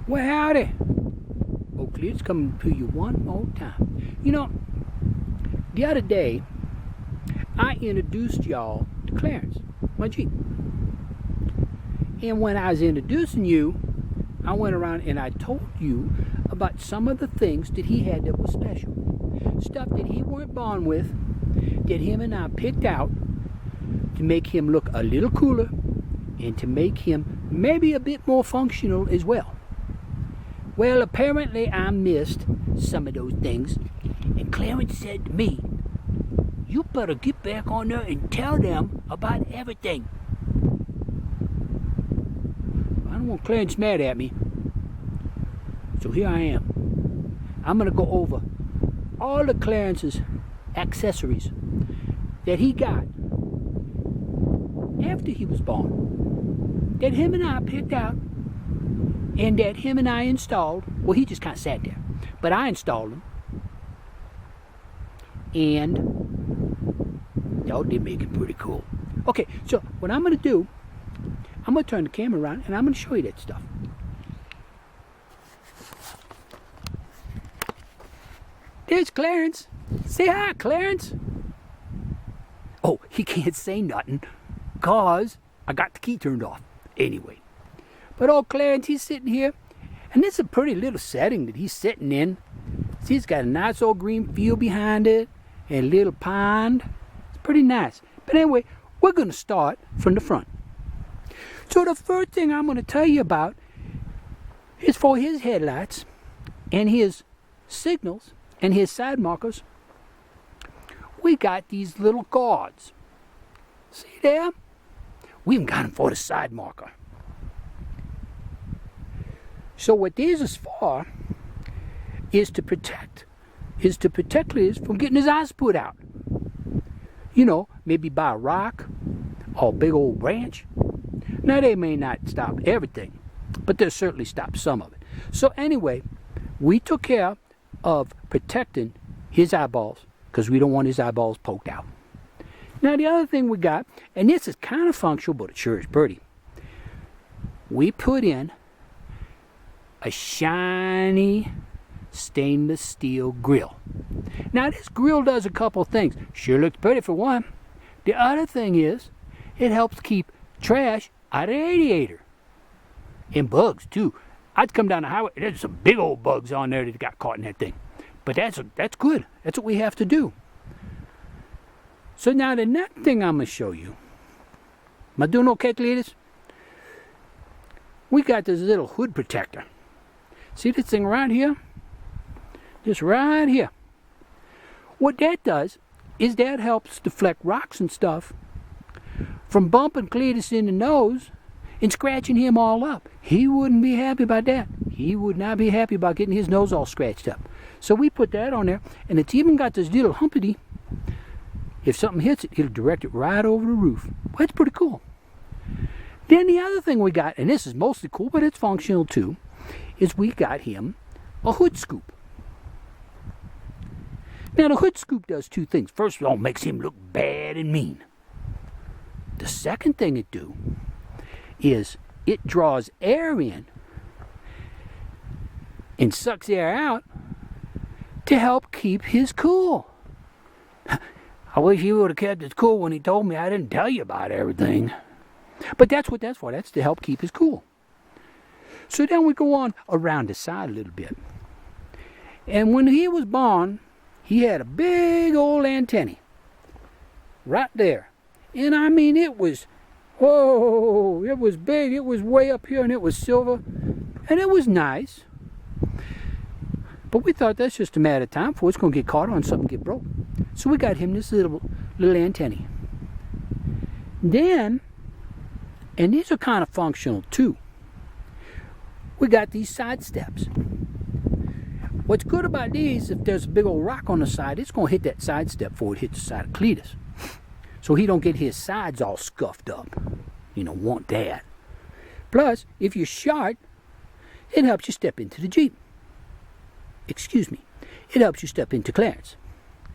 Well, howdy. Oh, Cletus coming to you one more time. You know, the other day, I introduced y'all to Clarence, my Jeep. And when I was introducing you, I went around and I told you about some of the things that he had that was special. Stuff that he weren't born with, that him and I picked out to make him look a little cooler and to make him maybe a bit more functional as well. Well, apparently I missed some of those things, and Clarence said to me, "You better get back on there and tell them about everything." I don't want Clarence mad at me, so here I am. I'm going to go over all of Clarence's accessories that he got after he was born, that him and I picked out, and that him and I installed. Well, he just kind of sat there, but I installed them, and y'all did make it pretty cool. Okay, so what I'm going to do, I'm going to turn the camera around and I'm going to show you that stuff. There's Clarence. Say hi, Clarence. Oh, he can't say nothing because I got the key turned off. Anyway. But old Clarence, he's sitting here, and this is a pretty little setting that he's sitting in. See, it's got a nice old green field behind it, and a little pond. It's pretty nice. But anyway, we're going to start from the front. So the first thing I'm going to tell you about is for his headlights and his signals and his side markers, we got these little guards. See there? We even got them for the side marker. So what these is for is to protect Cletus from getting his eyes put out. You know, maybe by a rock or a big old branch. Now they may not stop everything, but they'll certainly stop some of it. So anyway, we took care of protecting his eyeballs because we don't want his eyeballs poked out. Now the other thing we got, and this is kind of functional, but it sure is pretty. We put in a shiny stainless steel grill. Now this grill does a couple things. Sure looks pretty for one. The other thing is, it helps keep trash out of the radiator. And bugs too. I'd come down the highway, there's some big old bugs on there that got caught in that thing. But that's good. That's what we have to do. So now the next thing I'm going to show you. Am I doing okay, Cletus? We got this little hood protector. See this thing right here? Just right here. What that does is that helps deflect rocks and stuff from bumping Cletus in the nose and scratching him all up. He wouldn't be happy about that. He would not be happy about getting his nose all scratched up. So we put that on there, and it's even got this little humpity. If something hits it, it'll direct it right over the roof. Well, that's pretty cool. Then the other thing we got, and this is mostly cool, but it's functional too, is we got him a hood scoop. Now the hood scoop does two things. First of all, it makes him look bad and mean. The second thing it do is it draws air in and sucks air out to help keep his cool. I wish he would have kept his cool when he told me I didn't tell you about everything. But that's what that's for. That's to help keep his cool. So then we go on around the side a little bit. And when he was born, he had a big old antennae right there. And I mean, it was, whoa, it was big. It was way up here, and it was silver. And it was nice. But we thought that's just a matter of time before it's going to get caught on something and get broke. So we got him this little antennae. Then, and these are kind of functional too, we got these side steps. What's good about these, if there's a big old rock on the side, it's going to hit that side step before it hits the side of Cletus. So he don't get his sides all scuffed up. You don't want that. Plus, if you're short, it helps you step into the Jeep. Excuse me. It helps you step into Clarence.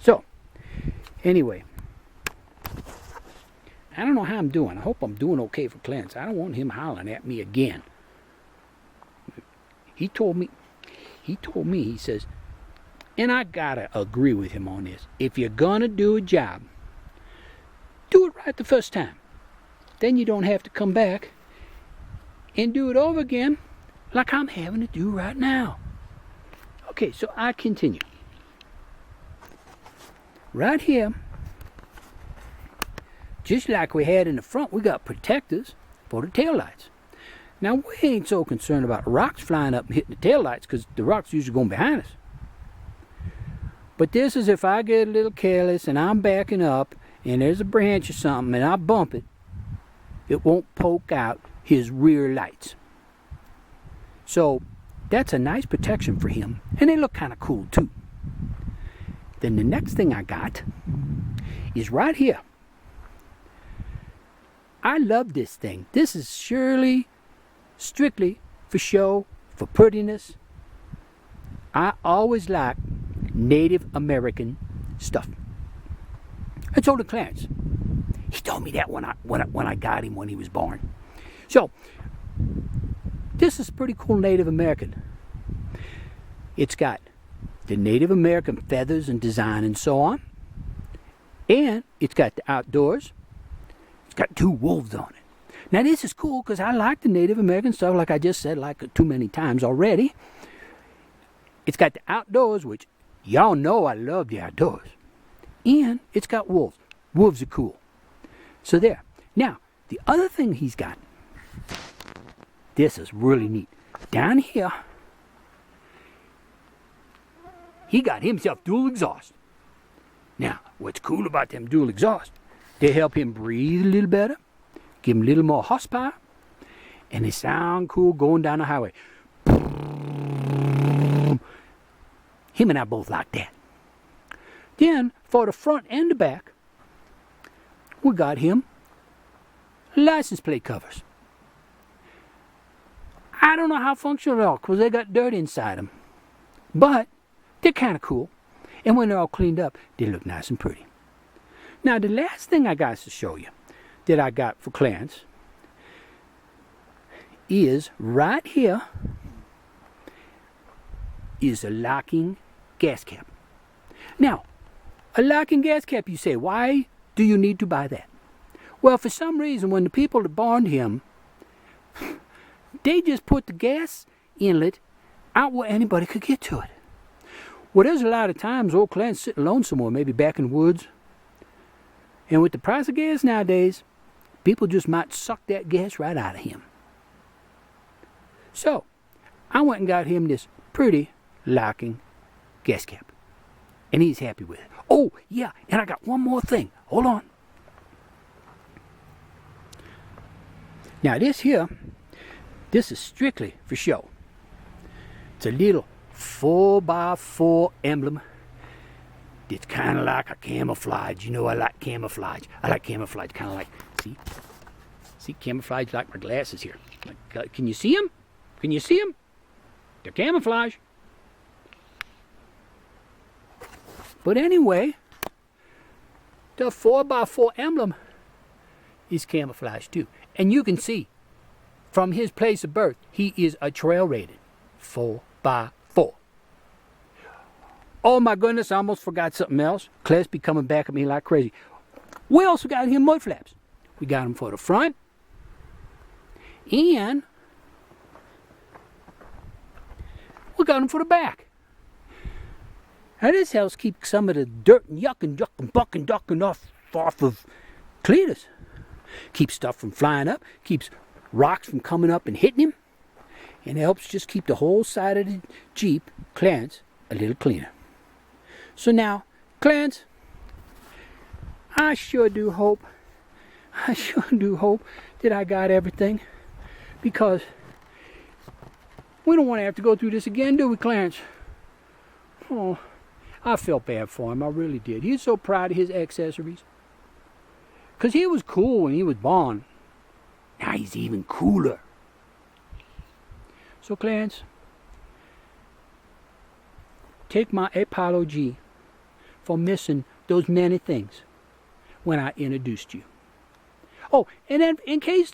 So, anyway, I don't know how I'm doing. I hope I'm doing okay for Clarence. I don't want him hollering at me again. he told me, he says, and I gotta agree with him on this. If you're gonna do a job, do it right the first time. Then you don't have to come back and do it over again like I'm having to do right now. Okay, so I continue. Right here, just like we had in the front, we got protectors for the taillights. Now, we ain't so concerned about rocks flying up and hitting the taillights because the rocks usually going behind us. But this is if I get a little careless and I'm backing up and there's a branch or something and I bump it, it won't poke out his rear lights. So that's a nice protection for him, and they look kind of cool too. Then the next thing I got is right here. I love this thing. This is surely strictly for show, for prettiness. I always like Native American stuff. I told Clarence. He told me that when I got him when he was born. So this is pretty cool Native American. It's got the Native American feathers and design and so on. And it's got the outdoors. It's got 2 wolves on it. Now this is cool because I like the Native American stuff, like I just said like too many times already. It's got the outdoors, which y'all know I love the outdoors. And it's got wolves. Wolves are cool. So there. Now, the other thing he's got, this is really neat. Down here, he got himself dual exhaust. Now, what's cool about them dual exhaust, they help him breathe a little better, give him a little more horsepower, and they sound cool going down the highway. Him and I both like that. Then, for the front and the back, we got him license plate covers. I don't know how functional they are because they got dirt inside them. But they're kind of cool. And when they're all cleaned up, they look nice and pretty. Now, the last thing I got to show you that I got for Clarence is right here is a locking gas cap. Now, a locking gas cap, you say, why do you need to buy that? Well, for some reason, when the people that borned him, they just put the gas inlet out where anybody could get to it. Well, there's a lot of times old Clarence sitting alone somewhere, maybe back in the woods. And with the price of gas nowadays, people just might suck that gas right out of him. So, I went and got him this pretty locking gas cap. And he's happy with it. Oh, yeah, and I got one more thing. Hold on. Now this here, this is strictly for show. It's a little 4x4 emblem. It's kind of like a camouflage. You know I like camouflage. I like camouflage, kind of like, see camouflage like my glasses here. Like, can you see them? Can you see them? They're camouflage. But anyway, the 4x4 emblem is camouflage too. And you can see from his place of birth, he is a trail rated 4x4. Oh my goodness, I almost forgot something else. Class be coming back at me like crazy. We also got him mud flaps. We got them for the front. And we got them for the back. Now this helps keep some of the dirt and yuck and buck and ducking off of Cletus. Keeps stuff from flying up, keeps rocks from coming up and hitting him, and helps just keep the whole side of the Jeep, Clarence, a little cleaner. So now, Clarence, I sure do hope that I got everything, because we don't want to have to go through this again, do we, Clarence? Oh, I felt bad for him, I really did. He's so proud of his accessories. Because he was cool when he was born. Now he's even cooler. So Clarence, take my apology for missing those many things when I introduced you. Oh, and then in case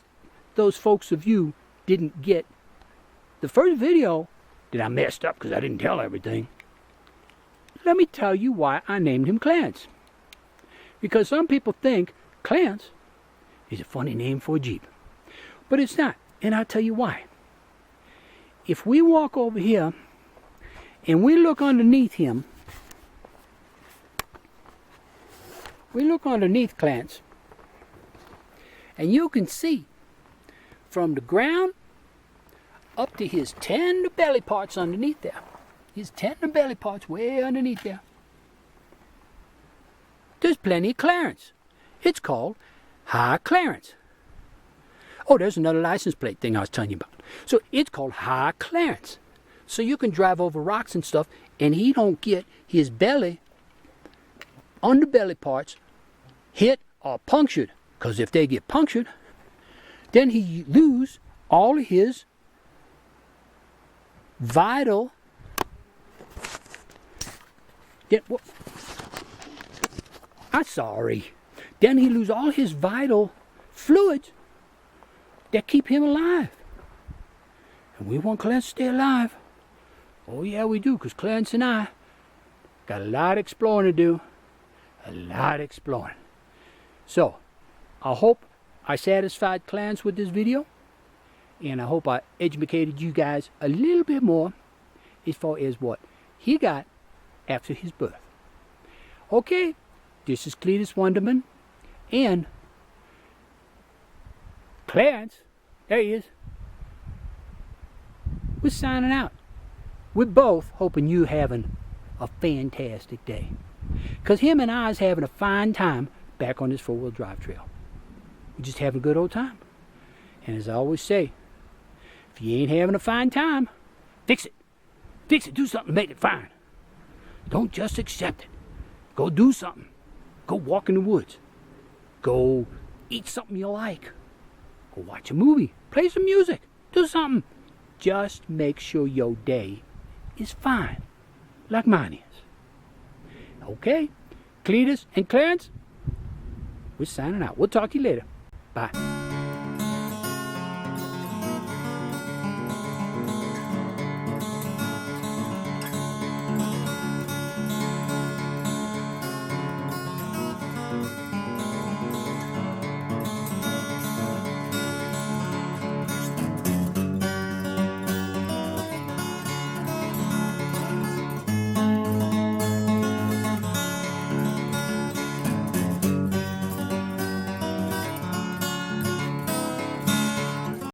those folks of you didn't get the first video that I messed up because I didn't tell everything. Let me tell you why I named him Clarence. Because some people think Clarence is a funny name for a Jeep. But it's not, and I'll tell you why. If we walk over here and we look underneath him, we look underneath Clarence, and you can see from the ground up to his tender belly parts underneath there. His tender belly parts way underneath there. There's plenty of Clarence. It's called High Clarence. Oh, there's another license plate thing I was telling you about. So it's called High Clarence. So you can drive over rocks and stuff, and he don't get his belly, underbelly parts, hit or punctured. Because if they get punctured, then he lose all of his vital. I'm sorry. Then he lose all his vital fluids that keep him alive. And we want Clarence to stay alive. Oh yeah, we do, because Clarence and I got a lot of exploring to do. A lot of exploring. So, I hope I satisfied Clarence with this video. And I hope I educated you guys a little bit more as far as what he got after his birth. Okay, this is Cletis Wundermann and Clarence. There he is. We're signing out. We're both hoping you having a fantastic day. Because him and I is having a fine time back on this four-wheel drive trail. We're just having a good old time. And as I always say, if you ain't having a fine time, fix it. Fix it. Do something to make it fine. Don't just accept it. Go do something. Go walk in the woods. Go eat something you like. Go watch a movie. Play some music. Do something. Just make sure your day is fine. Like mine is. Okay? Cletis and Clarence, we're signing out. We'll talk to you later. Bye.